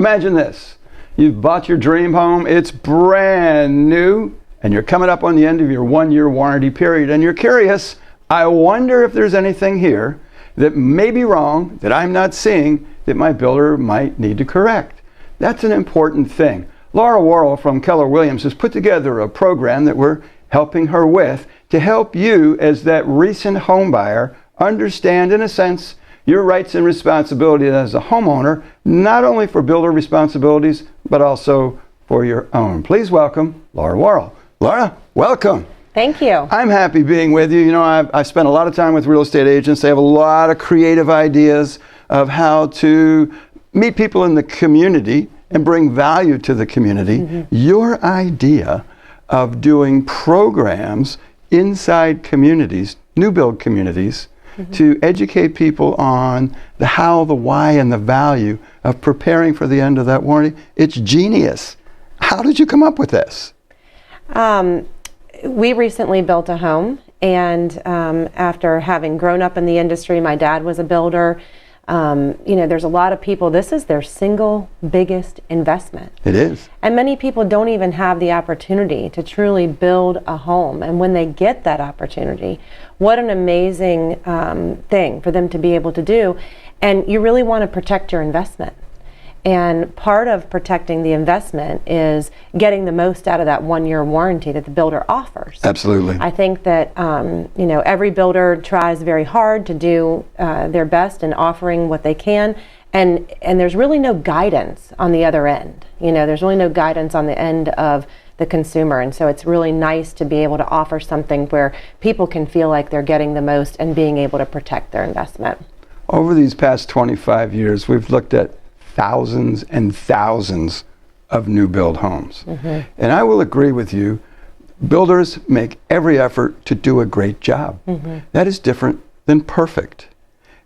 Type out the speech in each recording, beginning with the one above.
Imagine this. You've bought your dream home, it's brand new, and you're coming up on the end of your 1-year warranty period, and you're curious, I wonder if there's anything here that may be wrong, that I'm not seeing, that my builder might need to correct. That's an important thing. Laura Worrell from Keller Williams has put together a program that we're helping her with to help you as that recent home buyer understand, in a sense, your rights and responsibilities as a homeowner, not only for builder responsibilities, but also for your own. Please welcome Laura Worrell. Laura, welcome. Thank you. I'm happy being with you. You know, I've spent a lot of time with real estate agents. They have a lot of creative ideas of how to meet people in the community and bring value to the community. Your idea of doing programs inside communities, new build communities, to educate people on the how, the why, and the value of preparing for the end of that warranty. It's genius. How did you come up with this? We recently built a home, and after having grown up in the industry, my dad was a builder. You know, there's a lot of people, this is their single biggest investment. It is. And many people don't even have the opportunity to truly build a home. And when they get that opportunity, what an amazing thing for them to be able to do. And you really want to protect your investment. And part of protecting the investment is getting the most out of that 1-year warranty that the builder offers. Absolutely. I think that you know, every builder tries very hard to do their best in offering what they can, and there's really no guidance on the other end. You know, there's really no guidance on the end of the consumer, and so it's really nice to be able to offer something where people can feel like they're getting the most and being able to protect their investment. Over these past 25 years, we've looked at thousands and thousands of new build homes. And I will agree with you, builders make every effort to do a great job. That is different than perfect.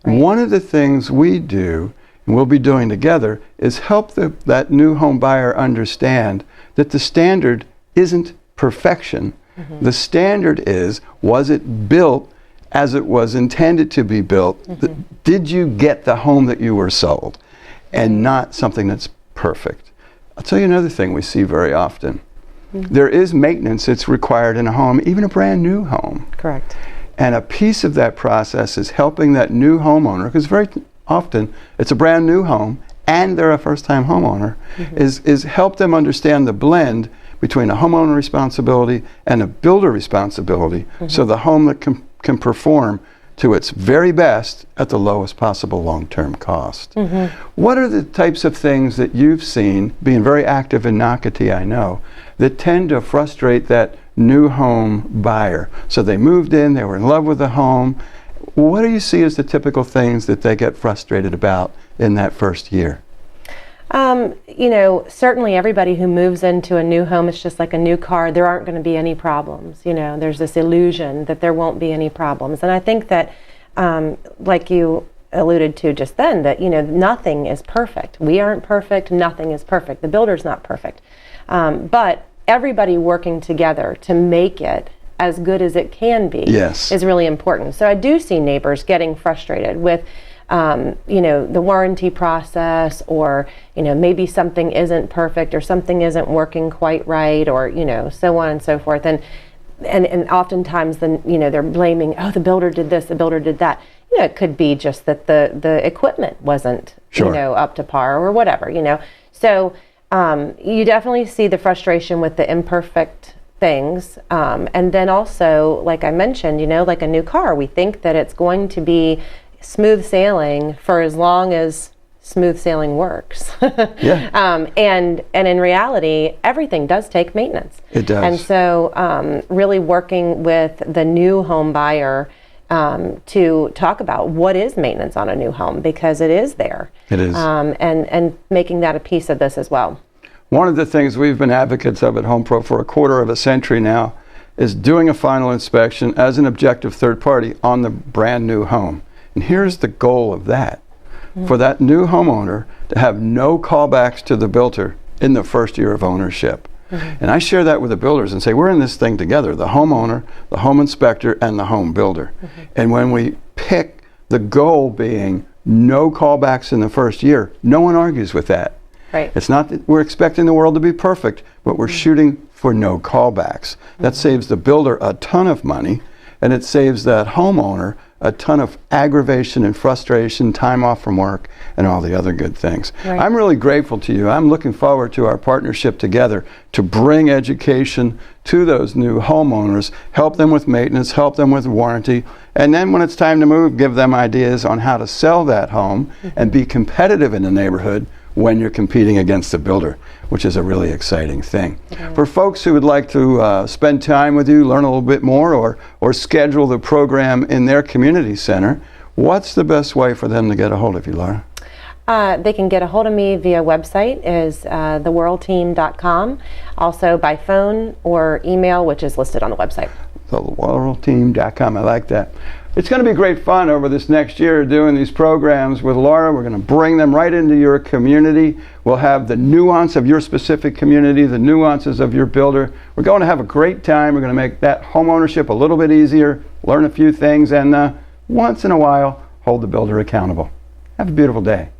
Right. One of the things we do, and we'll be doing together, is help that new home buyer understand that the standard isn't perfection. The standard is, was it built as it was intended to be built? Did you get the home that you were sold? And not something that's perfect. I'll tell you another thing we see very often. There is maintenance that's required in a home, even a brand new home. Correct. And a piece of that process is helping that new homeowner, because very often it's a brand new home and they're a first-time homeowner, is help them understand the blend between a homeowner responsibility and a builder responsibility, so the home that can perform to its very best at the lowest possible long-term cost. What are the types of things that you've seen, being very active in Nocatee, I know, that tend to frustrate that new home buyer? So they moved in, they were in love with the home. What do you see as the typical things that they get frustrated about in that first year? You know, certainly everybody who moves into a new home, it's just like a new car. There aren't going to be any problems. You know, there's this illusion that there won't be any problems. And I think that, like you alluded to just then, that, you know, nothing is perfect. We aren't perfect. Nothing is perfect. The builder's not perfect. But everybody working together to make it as good as it can be is really important. So I do see neighbors getting frustrated with you know, the warranty process, or, you know, maybe something isn't perfect or something isn't working quite right, or, you know, so on and so forth. And oftentimes then, you know, they're blaming, oh, the builder did this, the builder did that. You know, it could be just that the equipment wasn't, you know, up to par or whatever, you know. So you definitely see the frustration with the imperfect things. And then also, like I mentioned, you know, like a new car, we think that it's going to be smooth sailing for as long as smooth sailing works. And in reality, everything does take maintenance. It does. And so really working with the new home buyer to talk about what is maintenance on a new home, because it is there. It is. And making that a piece of this as well. One of the things we've been advocates of at HomePro for a quarter of a century now is doing a final inspection as an objective third party on the brand new home. And here's the goal of that. For that new homeowner to have no callbacks to the builder in the first year of ownership. And I share that with the builders and say, we're in this thing together, the homeowner, the home inspector, and the home builder. And when we pick the goal being no callbacks in the first year, no one argues with that. Right. It's not that we're expecting the world to be perfect, but we're shooting for no callbacks. That saves the builder a ton of money, and it saves that homeowner a ton of aggravation and frustration, time off from work, and all the other good things. Right. I'm really grateful to you. I'm looking forward to our partnership together to bring education to those new homeowners, help them with maintenance, help them with warranty, and then when it's time to move, give them ideas on how to sell that home and be competitive in the neighborhood when you're competing against the builder, which is a really exciting thing. For folks who would like to spend time with you, learn a little bit more, or schedule the program in their community center, what's the best way for them to get a hold of you, Laura? They can get a hold of me via website is theworrellteam.com, also by phone or email, which is listed on the website. So theworrellteam.com, I like that. It's going to be great fun over this next year doing these programs with Laura. We're going to bring them right into your community. We'll have the nuance of your specific community, the nuances of your builder. We're going to have a great time. We're going to make that home ownership a little bit easier, learn a few things, and once in a while, hold the builder accountable. Have a beautiful day.